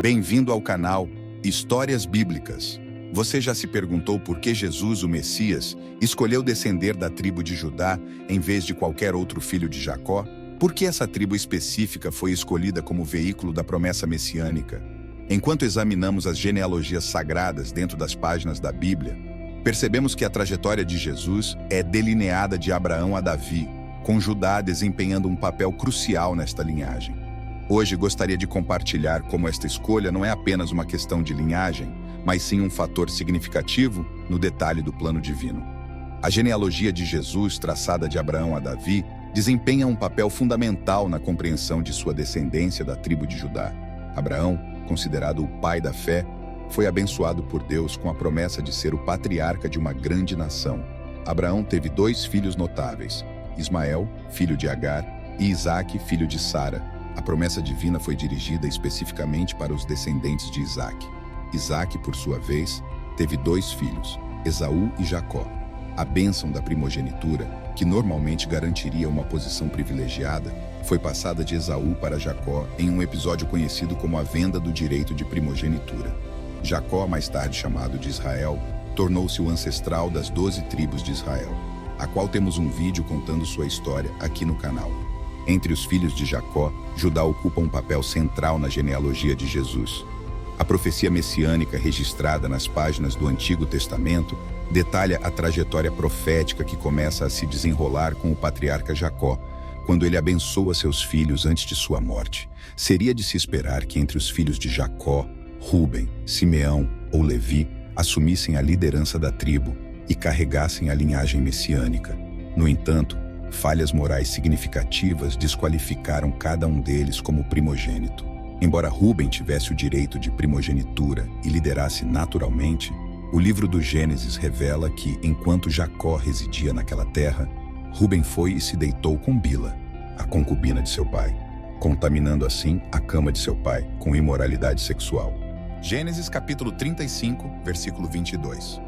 Bem-vindo ao canal Histórias Bíblicas. Você já se perguntou por que Jesus, o Messias, escolheu descender da tribo de Judá em vez de qualquer outro filho de Jacó? Por que essa tribo específica foi escolhida como veículo da promessa messiânica? Enquanto examinamos as genealogias sagradas dentro das páginas da Bíblia, percebemos que a trajetória de Jesus é delineada de Abraão a Davi, com Judá desempenhando um papel crucial nesta linhagem. Hoje gostaria de compartilhar como esta escolha não é apenas uma questão de linhagem, mas sim um fator significativo no detalhe do plano divino. A genealogia de Jesus, traçada de Abraão a Davi, desempenha um papel fundamental na compreensão de sua descendência da tribo de Judá. Abraão, considerado o pai da fé, foi abençoado por Deus com a promessa de ser o patriarca de uma grande nação. Abraão teve 2 filhos notáveis, Ismael, filho de Agar, e Isaque, filho de Sara. A promessa divina foi dirigida especificamente para os descendentes de Isaque. Isaque, por sua vez, teve 2 filhos, Esaú e Jacó. A bênção da primogenitura, que normalmente garantiria uma posição privilegiada, foi passada de Esaú para Jacó em um episódio conhecido como a venda do direito de primogenitura. Jacó, mais tarde chamado de Israel, tornou-se o ancestral das 12 tribos de Israel, a qual temos um vídeo contando sua história aqui no canal. Entre os filhos de Jacó, Judá ocupa um papel central na genealogia de Jesus. A profecia messiânica registrada nas páginas do Antigo Testamento detalha a trajetória profética que começa a se desenrolar com o patriarca Jacó, quando ele abençoa seus filhos antes de sua morte. Seria de se esperar que entre os filhos de Jacó, Rúben, Simeão ou Levi assumissem a liderança da tribo e carregassem a linhagem messiânica. No entanto, falhas morais significativas desqualificaram cada um deles como primogênito. Embora Rúben tivesse o direito de primogenitura e liderasse naturalmente, o livro do Gênesis revela que, enquanto Jacó residia naquela terra, Rúben foi e se deitou com Bila, a concubina de seu pai, contaminando assim a cama de seu pai com imoralidade sexual. Gênesis capítulo 35, versículo 22.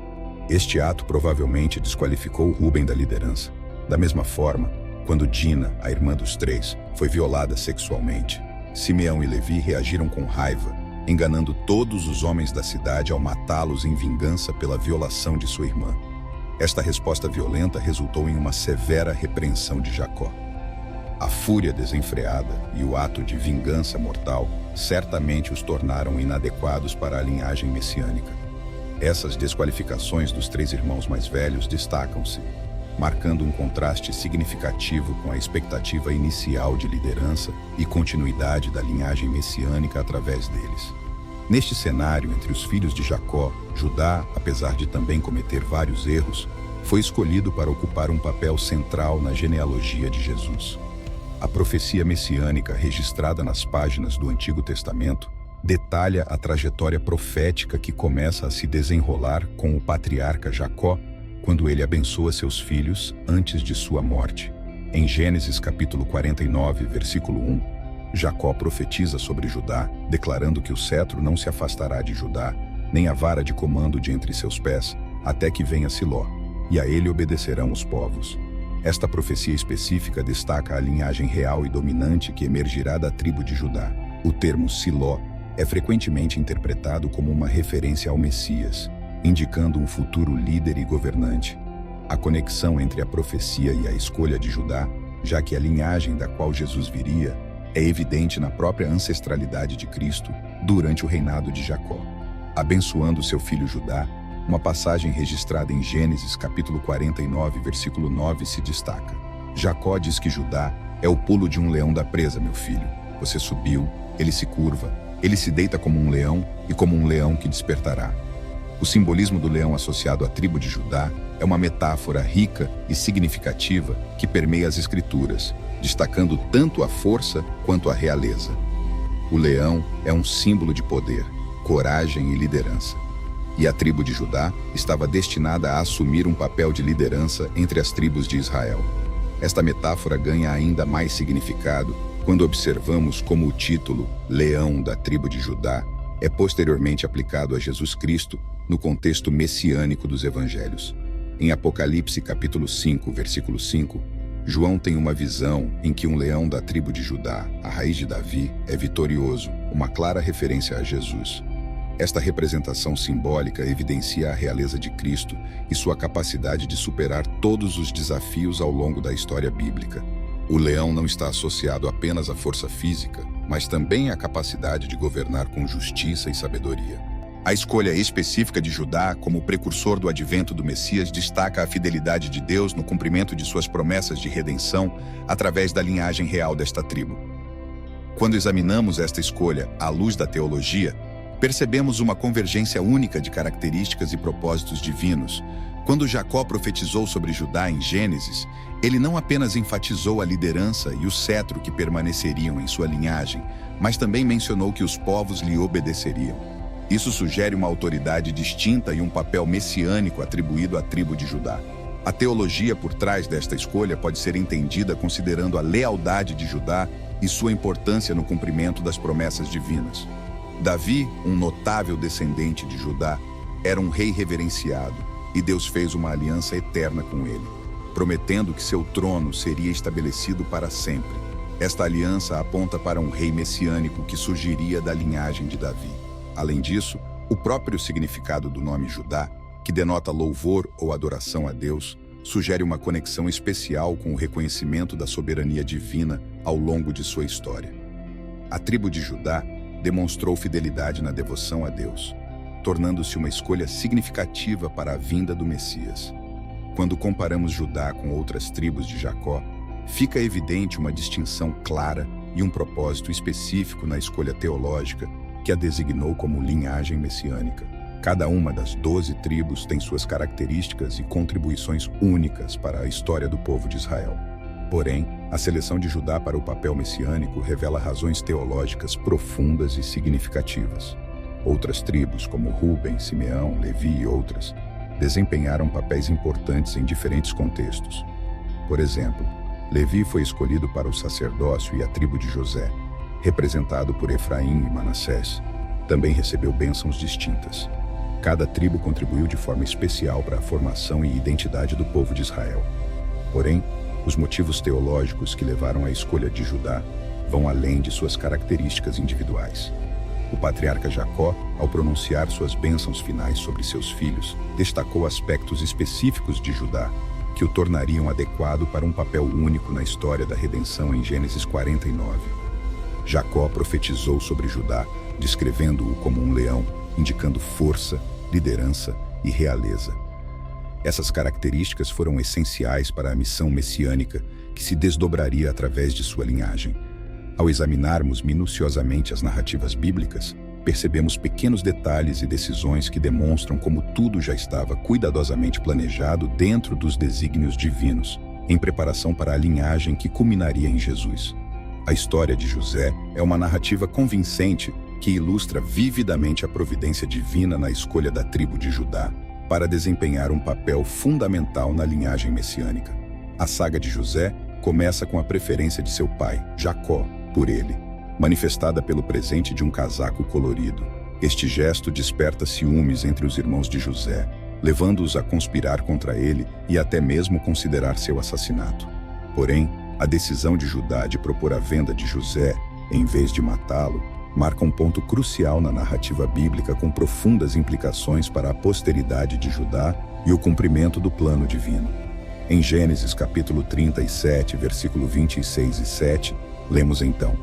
Este ato provavelmente desqualificou Rúben da liderança. Da mesma forma, quando Dina, a irmã dos 3, foi violada sexualmente, Simeão e Levi reagiram com raiva, enganando todos os homens da cidade ao matá-los em vingança pela violação de sua irmã. Esta resposta violenta resultou em uma severa repreensão de Jacó. A fúria desenfreada e o ato de vingança mortal certamente os tornaram inadequados para a linhagem messiânica. Essas desqualificações dos 3 irmãos mais velhos destacam-se, marcando um contraste significativo com a expectativa inicial de liderança e continuidade da linhagem messiânica através deles. Neste cenário, entre os filhos de Jacó, Judá, apesar de também cometer vários erros, foi escolhido para ocupar um papel central na genealogia de Jesus. A profecia messiânica registrada nas páginas do Antigo Testamento detalha a trajetória profética que começa a se desenrolar com o patriarca Jacó, quando ele abençoa seus filhos antes de sua morte. Em Gênesis capítulo 49, versículo 1, Jacó profetiza sobre Judá, declarando que o cetro não se afastará de Judá, nem a vara de comando de entre seus pés, até que venha Siló, e a ele obedecerão os povos. Esta profecia específica destaca a linhagem real e dominante que emergirá da tribo de Judá. O termo Siló é frequentemente interpretado como uma referência ao Messias, indicando um futuro líder e governante. A conexão entre a profecia e a escolha de Judá, já que a linhagem da qual Jesus viria, é evidente na própria ancestralidade de Cristo durante o reinado de Jacó. Abençoando seu filho Judá, uma passagem registrada em Gênesis capítulo 49, versículo 9 se destaca. Jacó diz que Judá é o pulo de um leão da presa, meu filho. Você subiu, ele se curva, ele se deita como um leão e como um leão que despertará. O simbolismo do leão associado à tribo de Judá é uma metáfora rica e significativa que permeia as Escrituras, destacando tanto a força quanto a realeza. O leão é um símbolo de poder, coragem e liderança. E a tribo de Judá estava destinada a assumir um papel de liderança entre as tribos de Israel. Esta metáfora ganha ainda mais significado quando observamos como o título Leão da tribo de Judá é posteriormente aplicado a Jesus Cristo no contexto messiânico dos evangelhos. Em Apocalipse capítulo 5, versículo 5, João tem uma visão em que um leão da tribo de Judá, a raiz de Davi, é vitorioso, uma clara referência a Jesus. Esta representação simbólica evidencia a realeza de Cristo e sua capacidade de superar todos os desafios ao longo da história bíblica. O leão não está associado apenas à força física, mas também à capacidade de governar com justiça e sabedoria. A escolha específica de Judá como precursor do advento do Messias destaca a fidelidade de Deus no cumprimento de suas promessas de redenção através da linhagem real desta tribo. Quando examinamos esta escolha à luz da teologia, percebemos uma convergência única de características e propósitos divinos. Quando Jacó profetizou sobre Judá em Gênesis, ele não apenas enfatizou a liderança e o cetro que permaneceriam em sua linhagem, mas também mencionou que os povos lhe obedeceriam. Isso sugere uma autoridade distinta e um papel messiânico atribuído à tribo de Judá. A teologia por trás desta escolha pode ser entendida considerando a lealdade de Judá e sua importância no cumprimento das promessas divinas. Davi, um notável descendente de Judá, era um rei reverenciado, e Deus fez uma aliança eterna com ele, prometendo que seu trono seria estabelecido para sempre. Esta aliança aponta para um rei messiânico que surgiria da linhagem de Davi. Além disso, o próprio significado do nome Judá, que denota louvor ou adoração a Deus, sugere uma conexão especial com o reconhecimento da soberania divina ao longo de sua história. A tribo de Judá demonstrou fidelidade na devoção a Deus, tornando-se uma escolha significativa para a vinda do Messias. Quando comparamos Judá com outras tribos de Jacó, fica evidente uma distinção clara e um propósito específico na escolha teológica que a designou como linhagem messiânica. Cada uma das 12 tribos tem suas características e contribuições únicas para a história do povo de Israel. Porém, a seleção de Judá para o papel messiânico revela razões teológicas profundas e significativas. Outras tribos, como Rúben, Simeão, Levi e outras, desempenharam papéis importantes em diferentes contextos. Por exemplo, Levi foi escolhido para o sacerdócio e a tribo de José, representado por Efraim e Manassés, também recebeu bênçãos distintas. Cada tribo contribuiu de forma especial para a formação e identidade do povo de Israel. Porém, os motivos teológicos que levaram à escolha de Judá vão além de suas características individuais. O patriarca Jacó, ao pronunciar suas bênçãos finais sobre seus filhos, destacou aspectos específicos de Judá que o tornariam adequado para um papel único na história da redenção em Gênesis 49. Jacó profetizou sobre Judá, descrevendo-o como um leão, indicando força, liderança e realeza. Essas características foram essenciais para a missão messiânica que se desdobraria através de sua linhagem. Ao examinarmos minuciosamente as narrativas bíblicas, percebemos pequenos detalhes e decisões que demonstram como tudo já estava cuidadosamente planejado dentro dos desígnios divinos, em preparação para a linhagem que culminaria em Jesus. A história de José é uma narrativa convincente que ilustra vividamente a providência divina na escolha da tribo de Judá para desempenhar um papel fundamental na linhagem messiânica. A saga de José começa com a preferência de seu pai, Jacó, por ele, manifestada pelo presente de um casaco colorido. Este gesto desperta ciúmes entre os irmãos de José, levando-os a conspirar contra ele e até mesmo considerar seu assassinato. Porém, a decisão de Judá de propor a venda de José, em vez de matá-lo, marca um ponto crucial na narrativa bíblica com profundas implicações para a posteridade de Judá e o cumprimento do plano divino. Em Gênesis capítulo 37, versículo 26 e 7, lemos então: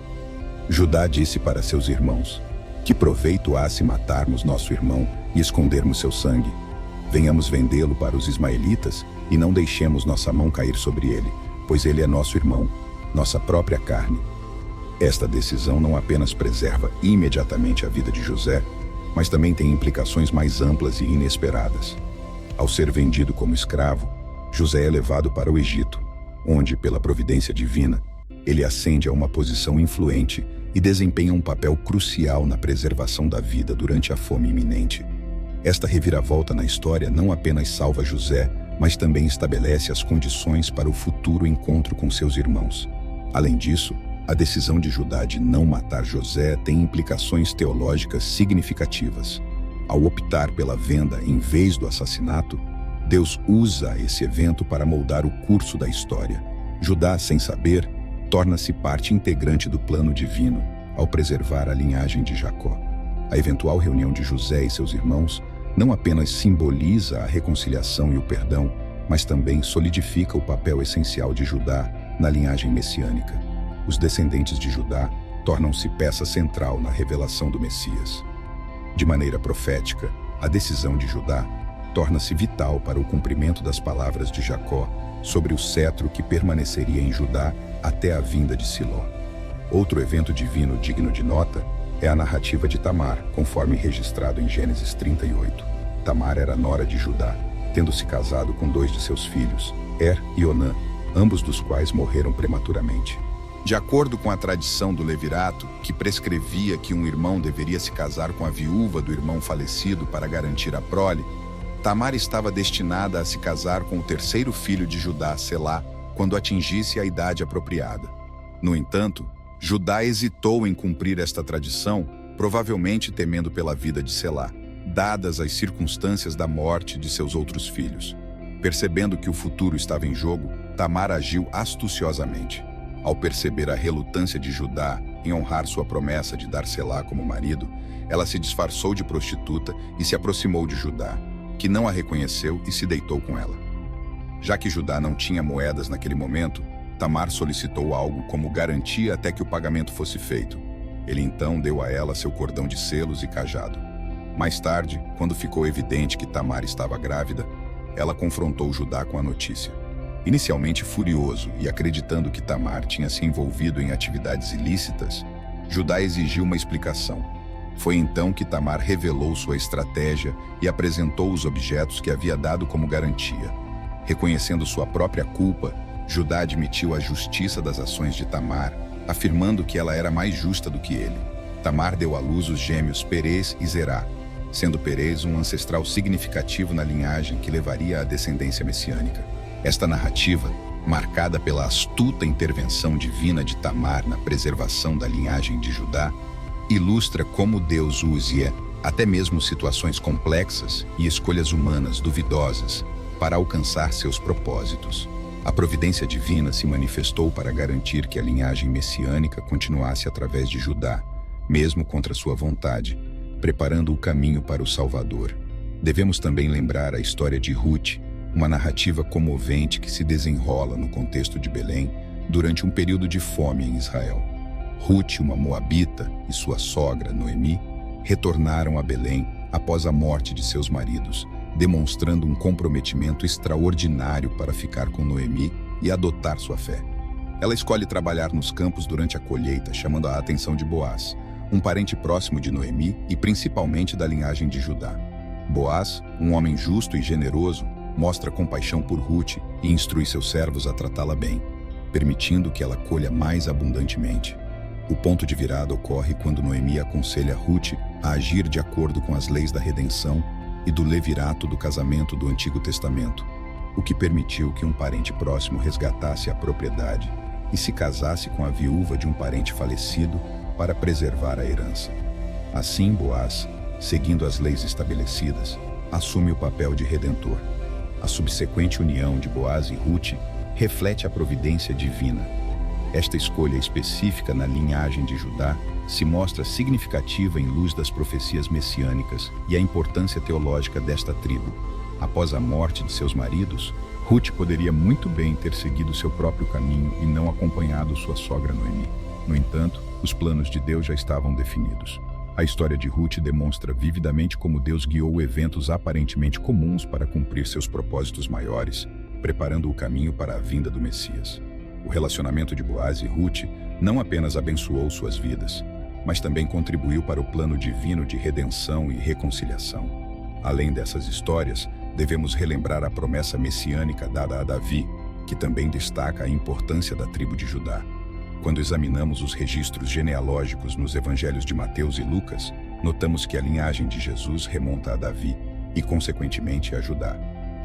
Judá disse para seus irmãos: Que proveito há se matarmos nosso irmão e escondermos seu sangue? Venhamos vendê-lo para os ismaelitas e não deixemos nossa mão cair sobre ele, pois ele é nosso irmão, nossa própria carne. Esta decisão não apenas preserva imediatamente a vida de José, mas também tem implicações mais amplas e inesperadas. Ao ser vendido como escravo, José é levado para o Egito, onde, pela providência divina, ele ascende a uma posição influente e desempenha um papel crucial na preservação da vida durante a fome iminente. Esta reviravolta na história não apenas salva José, mas também estabelece as condições para o futuro encontro com seus irmãos. Além disso, a decisão de Judá de não matar José tem implicações teológicas significativas. Ao optar pela venda em vez do assassinato, Deus usa esse evento para moldar o curso da história. Judá, sem saber, torna-se parte integrante do plano divino, ao preservar a linhagem de Jacó. A eventual reunião de José e seus irmãos não apenas simboliza a reconciliação e o perdão, mas também solidifica o papel essencial de Judá na linhagem messiânica. Os descendentes de Judá tornam-se peça central na revelação do Messias. De maneira profética, a decisão de Judá torna-se vital para o cumprimento das palavras de Jacó sobre o cetro que permaneceria em Judá até a vinda de Siló. Outro evento divino digno de nota é a narrativa de Tamar, conforme registrado em Gênesis 38. Tamar era nora de Judá, tendo se casado com 2 de seus filhos, Er e Onã, ambos dos quais morreram prematuramente. De acordo com a tradição do Levirato, que prescrevia que um irmão deveria se casar com a viúva do irmão falecido para garantir a prole, Tamar estava destinada a se casar com o 3º filho de Judá, Selá, quando atingisse a idade apropriada. No entanto, Judá hesitou em cumprir esta tradição, provavelmente temendo pela vida de Selá, dadas as circunstâncias da morte de seus outros filhos. Percebendo que o futuro estava em jogo, Tamar agiu astuciosamente. Ao perceber a relutância de Judá em honrar sua promessa de dar Selá como marido, ela se disfarçou de prostituta e se aproximou de Judá, que não a reconheceu e se deitou com ela. Já que Judá não tinha moedas naquele momento, Tamar solicitou algo como garantia até que o pagamento fosse feito. Ele então deu a ela seu cordão de selos e cajado. Mais tarde, quando ficou evidente que Tamar estava grávida, ela confrontou Judá com a notícia. Inicialmente furioso e acreditando que Tamar tinha se envolvido em atividades ilícitas, Judá exigiu uma explicação. Foi então que Tamar revelou sua estratégia e apresentou os objetos que havia dado como garantia. Reconhecendo sua própria culpa, Judá admitiu a justiça das ações de Tamar, afirmando que ela era mais justa do que ele. Tamar deu à luz os gêmeos Perez e Zerá, sendo Perez um ancestral significativo na linhagem que levaria à descendência messiânica. Esta narrativa, marcada pela astuta intervenção divina de Tamar na preservação da linhagem de Judá, ilustra como Deus usa até mesmo situações complexas e escolhas humanas duvidosas para alcançar seus propósitos. A providência divina se manifestou para garantir que a linhagem messiânica continuasse através de Judá, mesmo contra sua vontade, preparando o caminho para o Salvador. Devemos também lembrar a história de Ruth, uma narrativa comovente que se desenrola no contexto de Belém durante um período de fome em Israel. Ruth, uma moabita, e sua sogra, Noemi, retornaram a Belém após a morte de seus maridos, demonstrando um comprometimento extraordinário para ficar com Noemi e adotar sua fé. Ela escolhe trabalhar nos campos durante a colheita, chamando a atenção de Boaz, um parente próximo de Noemi e principalmente da linhagem de Judá. Boaz, um homem justo e generoso, mostra compaixão por Ruth e instrui seus servos a tratá-la bem, permitindo que ela colha mais abundantemente. O ponto de virada ocorre quando Noemi aconselha Ruth a agir de acordo com as leis da redenção e do levirato do casamento do Antigo Testamento, o que permitiu que um parente próximo resgatasse a propriedade e se casasse com a viúva de um parente falecido para preservar a herança. Assim, Boaz, seguindo as leis estabelecidas, assume o papel de redentor. A subsequente união de Boaz e Ruth reflete a providência divina. Esta escolha específica na linhagem de Judá se mostra significativa em luz das profecias messiânicas e a importância teológica desta tribo. Após a morte de seus maridos, Ruth poderia muito bem ter seguido seu próprio caminho e não acompanhado sua sogra Noemi. No entanto, os planos de Deus já estavam definidos. A história de Ruth demonstra vividamente como Deus guiou eventos aparentemente comuns para cumprir seus propósitos maiores, preparando o caminho para a vinda do Messias. O relacionamento de Boaz e Ruth não apenas abençoou suas vidas, mas também contribuiu para o plano divino de redenção e reconciliação. Além dessas histórias, devemos relembrar a promessa messiânica dada a Davi, que também destaca a importância da tribo de Judá. Quando examinamos os registros genealógicos nos evangelhos de Mateus e Lucas, notamos que a linhagem de Jesus remonta a Davi e, consequentemente, a Judá.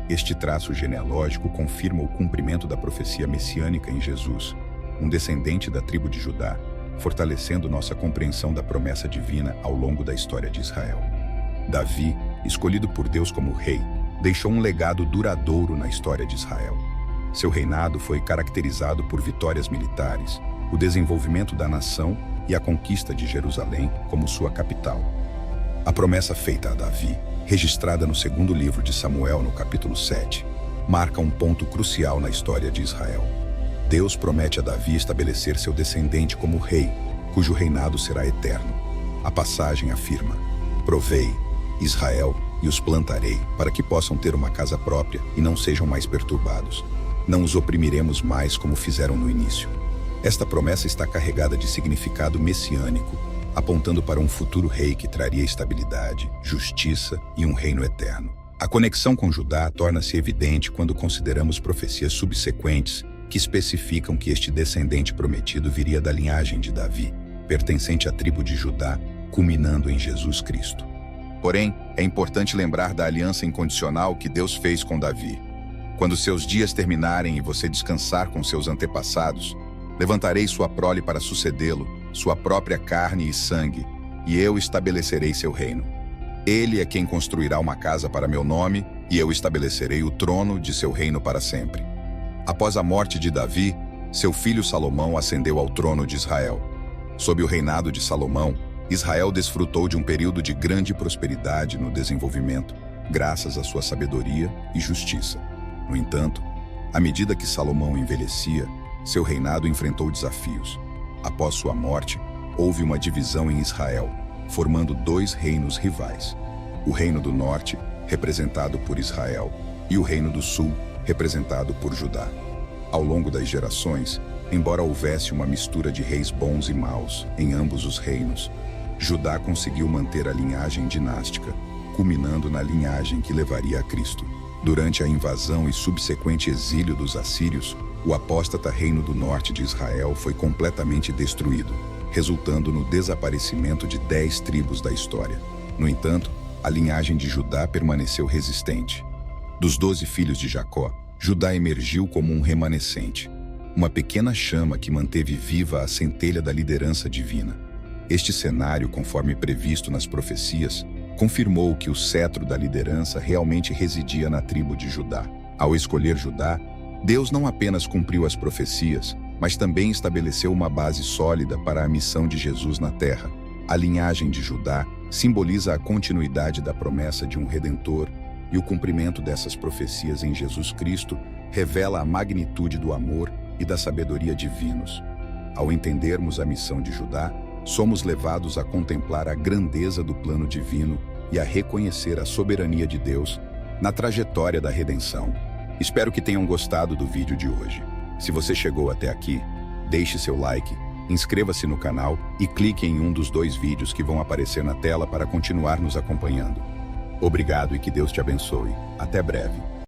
Este traço genealógico confirma o cumprimento da profecia messiânica em Jesus, um descendente da tribo de Judá, fortalecendo nossa compreensão da promessa divina ao longo da história de Israel. Davi, escolhido por Deus como rei, deixou um legado duradouro na história de Israel. Seu reinado foi caracterizado por vitórias militares, o desenvolvimento da nação e a conquista de Jerusalém como sua capital. A promessa feita a Davi, registrada no segundo livro de Samuel, no capítulo 7, marca um ponto crucial na história de Israel. Deus promete a Davi estabelecer seu descendente como rei, cujo reinado será eterno. A passagem afirma: provei Israel e os plantarei, para que possam ter uma casa própria e não sejam mais perturbados. Não os oprimiremos mais como fizeram no início. Esta promessa está carregada de significado messiânico, apontando para um futuro rei que traria estabilidade, justiça e um reino eterno. A conexão com Judá torna-se evidente quando consideramos profecias subsequentes que especificam que este descendente prometido viria da linhagem de Davi, pertencente à tribo de Judá, culminando em Jesus Cristo. Porém, é importante lembrar da aliança incondicional que Deus fez com Davi. Quando seus dias terminarem e você descansar com seus antepassados, levantarei sua prole para sucedê-lo, sua própria carne e sangue, e eu estabelecerei seu reino. Ele é quem construirá uma casa para meu nome, e eu estabelecerei o trono de seu reino para sempre. Após a morte de Davi, seu filho Salomão ascendeu ao trono de Israel. Sob o reinado de Salomão, Israel desfrutou de um período de grande prosperidade no desenvolvimento, graças à sua sabedoria e justiça. No entanto, à medida que Salomão envelhecia, seu reinado enfrentou desafios. Após sua morte, houve uma divisão em Israel, formando dois reinos rivais: o Reino do Norte, representado por Israel, e o Reino do Sul, representado por Judá. Ao longo das gerações, embora houvesse uma mistura de reis bons e maus em ambos os reinos, Judá conseguiu manter a linhagem dinástica, culminando na linhagem que levaria a Cristo. Durante a invasão e subsequente exílio dos assírios, o apóstata Reino do Norte de Israel foi completamente destruído, resultando no desaparecimento de 10 tribos da história. No entanto, a linhagem de Judá permaneceu resistente. Dos 12 filhos de Jacó, Judá emergiu como um remanescente, uma pequena chama que manteve viva a centelha da liderança divina. Este cenário, conforme previsto nas profecias, confirmou que o cetro da liderança realmente residia na tribo de Judá. Ao escolher Judá, Deus não apenas cumpriu as profecias, mas também estabeleceu uma base sólida para a missão de Jesus na terra. A linhagem de Judá simboliza a continuidade da promessa de um Redentor, e o cumprimento dessas profecias em Jesus Cristo revela a magnitude do amor e da sabedoria divinos. Ao entendermos a missão de Judá, somos levados a contemplar a grandeza do plano divino e a reconhecer a soberania de Deus na trajetória da redenção. Espero que tenham gostado do vídeo de hoje. Se você chegou até aqui, deixe seu like, inscreva-se no canal e clique em um dos 2 vídeos que vão aparecer na tela para continuar nos acompanhando. Obrigado e que Deus te abençoe. Até breve.